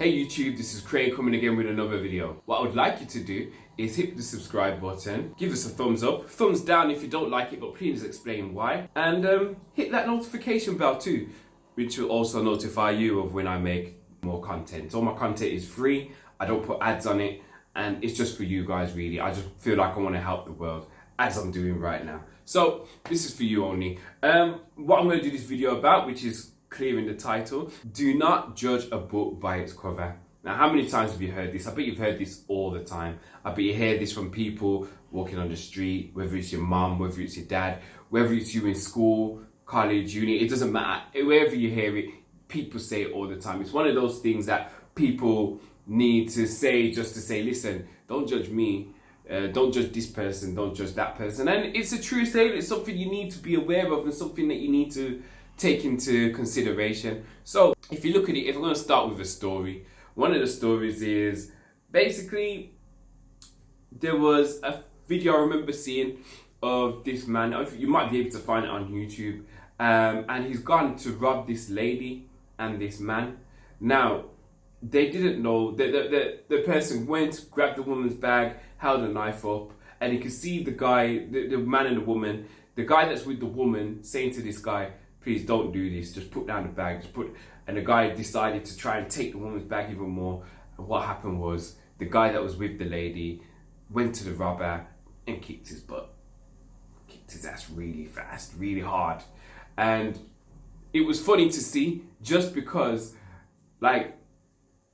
Hey YouTube, this is Craig coming again with another video. What I would like you to do is hit the subscribe button, give us a thumbs up, thumbs down if you don't like it, but please explain why, and hit that notification bell too, which will also notify you of when I make more content. All my content is free, I don't put ads on it, and it's just for you guys really. I just feel like I want to help the world, as I'm doing right now. So this is for you only. What I'm going to do this video about, which is clear in the title, do not judge a book by its cover. Now, how many times have you heard this? I bet you've heard this all the time. I bet you hear this from people walking on the street, whether it's your mum, whether it's your dad, whether it's you in school, college, uni, it doesn't matter. Wherever you hear it, people say it all the time. It's one of those things that people need to say just to say, listen, don't judge me, don't judge this person, don't judge that person. And it's a true statement. It's something you need to be aware of and something that you need to take into consideration. So if you look at it, if I'm going to start with a story, one of the stories is basically there was a video I remember seeing of this man. You might be able to find it on YouTube, and he's gone to rob this lady and this man. Now they didn't know that the person went, grabbed the woman's bag, held a knife up, and you can see the guy, the man and the woman, the guy that's with the woman saying to this guy, please don't do this, just put down the bag, and the guy decided to try and take the woman's bag even more. And what happened was, the guy that was with the lady went to the robber and kicked his butt. Kicked his ass really fast, really hard. And it was funny to see, just because, like,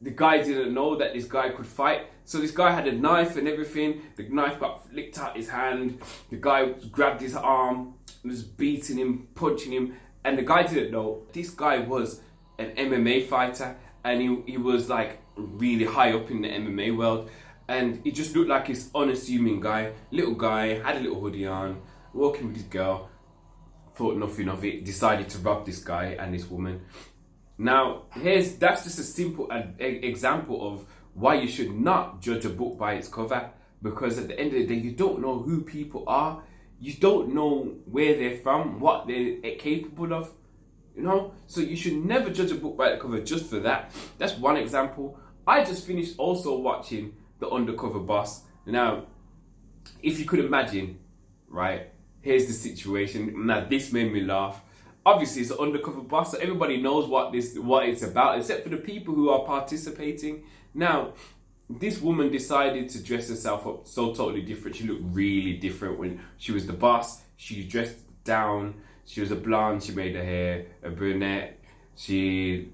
the guy didn't know that this guy could fight. So this guy had a knife and everything. The knife got flicked out his hand. The guy grabbed his arm, was beating him, punching him. And the guy didn't know this guy was an MMA fighter, and he was like really high up in the MMA world. And he just looked like this unassuming guy, little guy, had a little hoodie on, walking with his girl, thought nothing of it, decided to rob this guy and this woman. Now, that's just a simple example of why you should not judge a book by its cover, because at the end of the day, you don't know who people are. You don't know where they're from, what they're capable of, you know? So you should never judge a book by the cover just for that. That's one example. I just finished also watching The Undercover Boss. Now, if you could imagine, right, here's the situation. Now, this made me laugh. Obviously, it's an undercover boss, so everybody knows what it's about, except for the people who are participating. Now, this woman decided to dress herself up so totally different. She looked really different when she was the boss. She dressed down. She was a blonde. She made her hair a brunette. She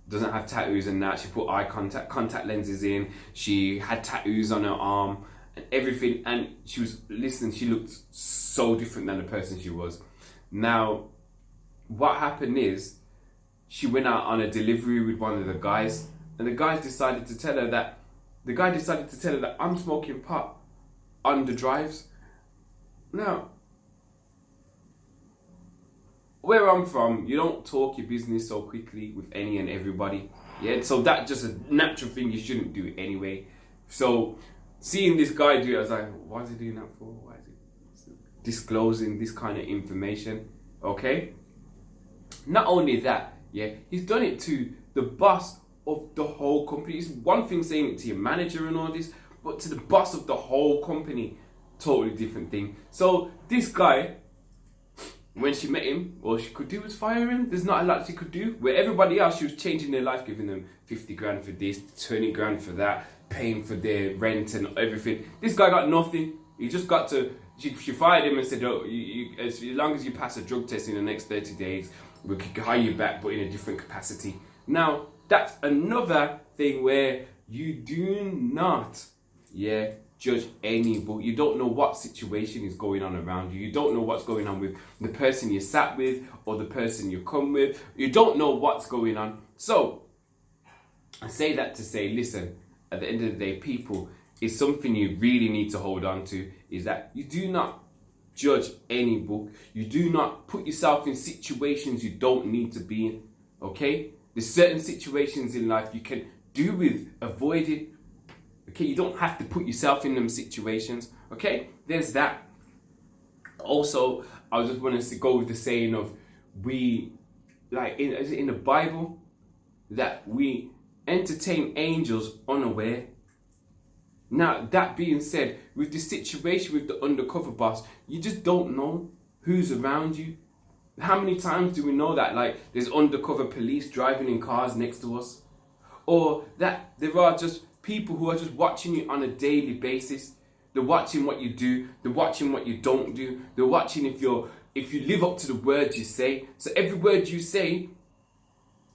doesn't have tattoos and that. She put contact lenses in. She had tattoos on her arm and everything. And she looked so different than the person she was. Now, what happened is, she went out on a delivery with one of the guys, and the guy decided to tell her that I'm smoking pot on the drives. Now, where I'm from, you don't talk your business so quickly with any and everybody. Yeah, so that's just a natural thing you shouldn't do anyway. So seeing this guy do it, I was like, why is he doing that for? Why is he disclosing this kind of information? Okay. Not only that, yeah, he's done it to the boss of the whole company. It's one thing saying it to your manager and all this, but to the boss of the whole company, totally different thing. So this guy, when she met him, all she could do was fire him. There's not a lot she could do. Where everybody else, she was changing their life, giving them 50 grand for this, 20 grand for that, paying for their rent and everything. This guy got nothing. He just got to, she fired him and said, oh, as long as you pass a drug test in the next 30 days, we could hire you back, but in a different capacity. Now, that's another thing where you do not, judge any book. You don't know what situation is going on around you. You don't know what's going on with the person you sat with or the person you come with. You don't know what's going on. So, I say that to say, listen, at the end of the day, people, is something you really need to hold on to, is that you do not judge any book. You do not put yourself in situations you don't need to be in, okay? There's certain situations in life you can do with avoiding, okay? You don't have to put yourself in them situations, okay? There's that. Also, I just want to go with the saying of, we, like in the Bible, that we entertain angels unaware. Now, that being said, with the situation with the undercover boss, you just don't know who's around you. How many times do we know that, like, there's undercover police driving in cars next to us? Or that there are just people who are just watching you on a daily basis. They're watching what you do. They're watching what you don't do. They're watching if you live up to the words you say. So every word you say,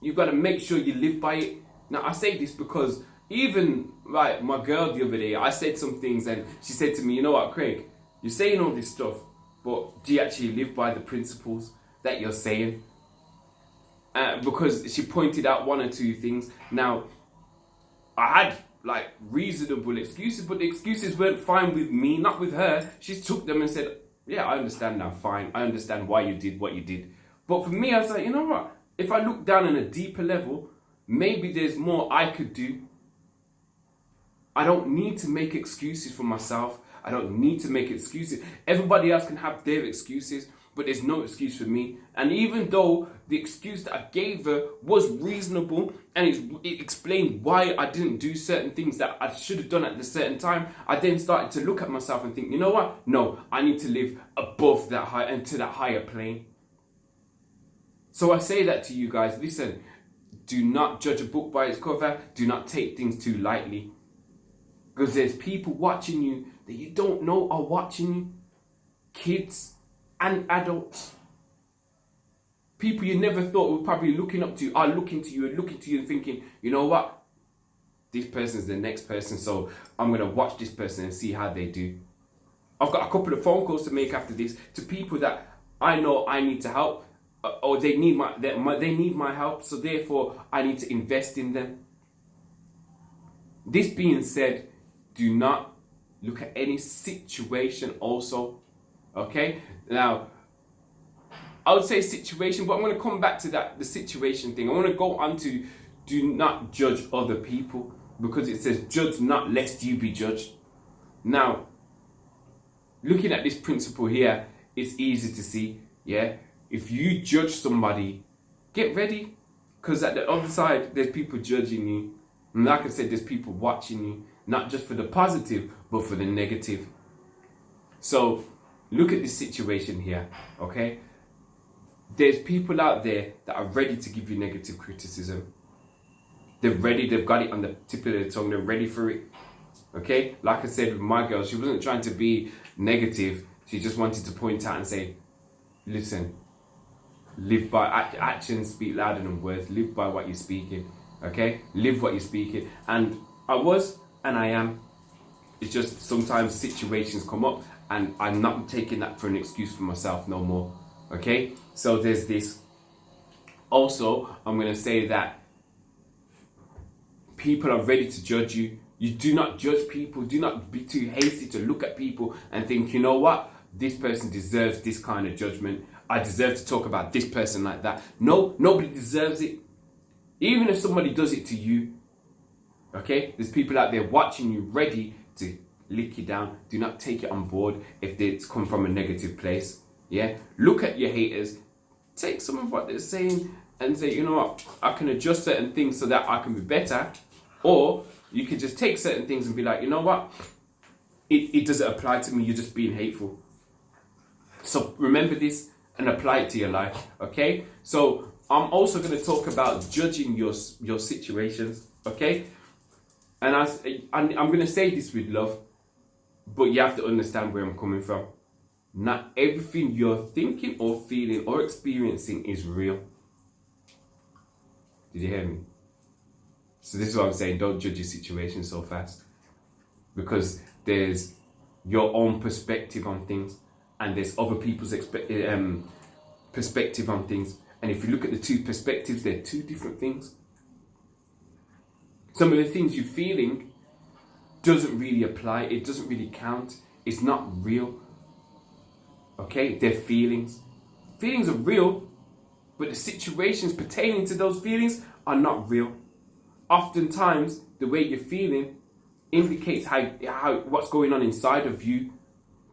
you've got to make sure you live by it. Now, I say this because even, right, my girl the other day, I said some things and she said to me, you know what, Craig, you're saying all this stuff, but do you actually live by the principles that you're saying? Because she pointed out one or two things. Now, I had like reasonable excuses, but the excuses weren't fine with me, not with her. She took them and said, yeah, I understand now, fine. I understand why you did what you did. But for me, I was like, you know what? If I look down on a deeper level, maybe there's more I could do. I don't need to make excuses for myself. I don't need to make excuses. Everybody else can have their excuses, but there's no excuse for me. And even though the excuse that I gave her was reasonable and it explained why I didn't do certain things that I should have done at a certain time, I then started to look at myself and think, you know what? No, I need to live above that high and to that higher plane. So I say that to you guys, listen, do not judge a book by its cover. Do not take things too lightly. Because there's people watching you that you don't know are watching you. Kids and adults. People you never thought were probably looking up to you are looking to you and thinking, you know what? This person's the next person, so I'm going to watch this person and see how they do. I've got a couple of phone calls to make after this to people that I know I need to help, or they need my help, so therefore I need to invest in them. This being said, do not look at any situation also, okay? Now, I would say situation, but I'm going to come back to that, the situation thing. I want to go on to do not judge other people, because it says judge not lest you be judged. Now, looking at this principle here, it's easy to see, yeah? If you judge somebody, get ready, because at the other side, there's people judging you. And like I said, there's people watching you, not just for the positive, but for the negative. So, look at this situation here, okay? There's people out there that are ready to give you negative criticism. They're ready, they've got it on the tip of their tongue, they're ready for it, okay? Like I said with my girl, she wasn't trying to be negative, she just wanted to point out and say, listen, live by actions, speak louder than words, live by what you're speaking, okay? Live what you're speaking. And I was, and I am. It's just sometimes situations come up and I'm not taking that for an excuse for myself no more, okay? So there's this. Also, I'm going to say that people are ready to judge you. You do not judge people. Do not be too hasty to look at people and think, you know what? This person deserves this kind of judgment. I deserve to talk about this person like that. No, nobody deserves it. Even if somebody does it to you, okay? There's people out there watching you, ready to lick you down. Do not take it on board if it's come from a negative place, yeah? Look at your haters. Take some of what they're saying and say, you know what? I can adjust certain things so that I can be better. Or you can just take certain things and be like, you know what? It doesn't apply to me. You're just being hateful. So remember this and apply it to your life, okay? So I'm also going to talk about judging your situations, okay? And I'm going to say this with love, but you have to understand where I'm coming from. Not everything you're thinking or feeling or experiencing is real. Did you hear me? So this is what I'm saying. Don't judge your situation so fast, because there's your own perspective on things and there's other people's perspective on things. And if you look at the two perspectives, they're two different things. Some of the things you're feeling doesn't really apply. It doesn't really count. It's not real. Okay? They're feelings. Feelings are real, but the situations pertaining to those feelings are not real. Oftentimes, the way you're feeling indicates how what's going on inside of you,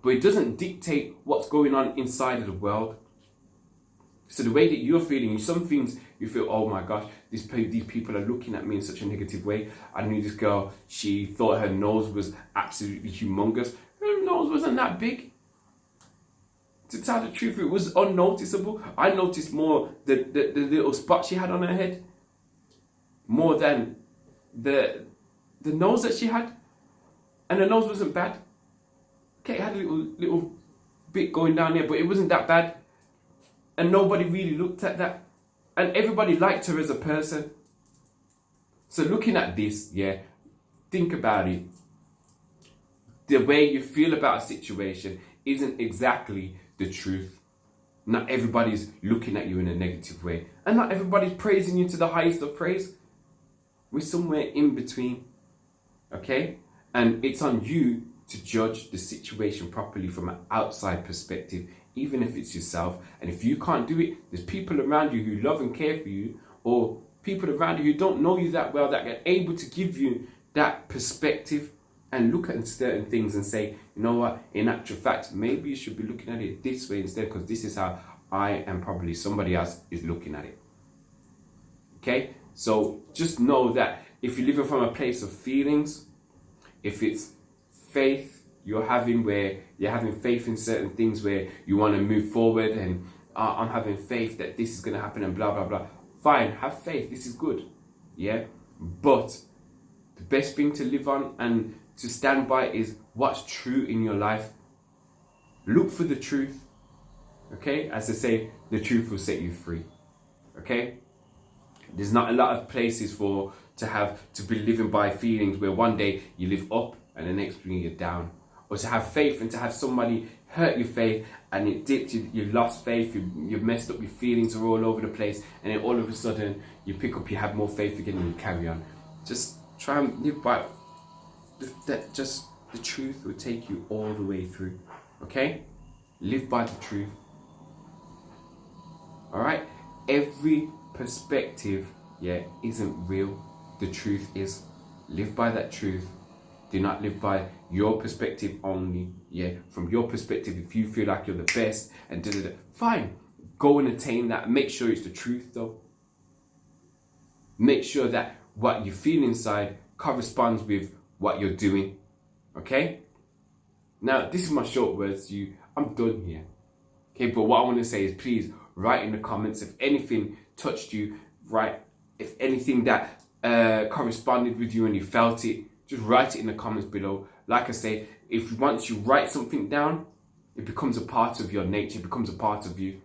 but it doesn't dictate what's going on inside of the world. So the way that you're feeling, some things you feel, oh my gosh, these people are looking at me in such a negative way. I knew this girl, she thought her nose was absolutely humongous. Her nose wasn't that big. To tell the truth, it was unnoticeable. I noticed more the little spot she had on her head, more than the nose that she had. And the nose wasn't bad. Okay, it had a little bit going down there, but it wasn't that bad. And nobody really looked at that. And everybody liked her as a person. So looking at this, yeah, think about it. The way you feel about a situation isn't exactly the truth. Not everybody's looking at you in a negative way. And not everybody's praising you to the highest of praise. We're somewhere in between. Okay? And it's on you to judge the situation properly from an outside perspective, even if it's yourself. And if you can't do it, there's people around you who love and care for you, or people around you who don't know you that well that are able to give you that perspective and look at certain things and say, you know what, in actual fact, maybe you should be looking at it this way instead, because this is how I and probably somebody else is looking at it. Okay? So just know that if you're living from a place of feelings, if it's faith you're having, where you're having faith in certain things, where you want to move forward and I'm having faith that this is going to happen and blah, blah, blah. Fine, have faith. This is good. Yeah? But the best thing to live on and to stand by is what's true in your life. Look for the truth. Okay? As I say, the truth will set you free. Okay? There's not a lot of places to be living by feelings where one day you live up and the next thing you're down. Or to have faith and to have somebody hurt your faith and it dipped, you lost faith, you messed up, your feelings are all over the place, and then all of a sudden you pick up, you have more faith again and you carry on. Just try and live by that. Just the truth will take you all the way through. Okay? Live by the truth. Alright? Every perspective, yeah, isn't real. The truth is. Live by that truth. Do not live by your perspective only. Yeah, from your perspective, if you feel like you're the best and fine, go and attain that. Make sure it's the truth though. Make sure that what you feel inside corresponds with what you're doing. Okay? Now, this is my short words to you. I'm done here. Okay, but what I want to say is, please write in the comments if anything touched you, right? If anything that corresponded with you and you felt it, just write it in the comments below. Like I say, if once you write something down, it becomes a part of your nature, it becomes a part of you.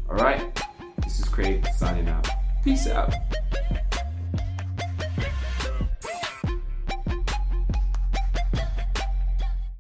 Alright? This is Craig signing out. Peace out.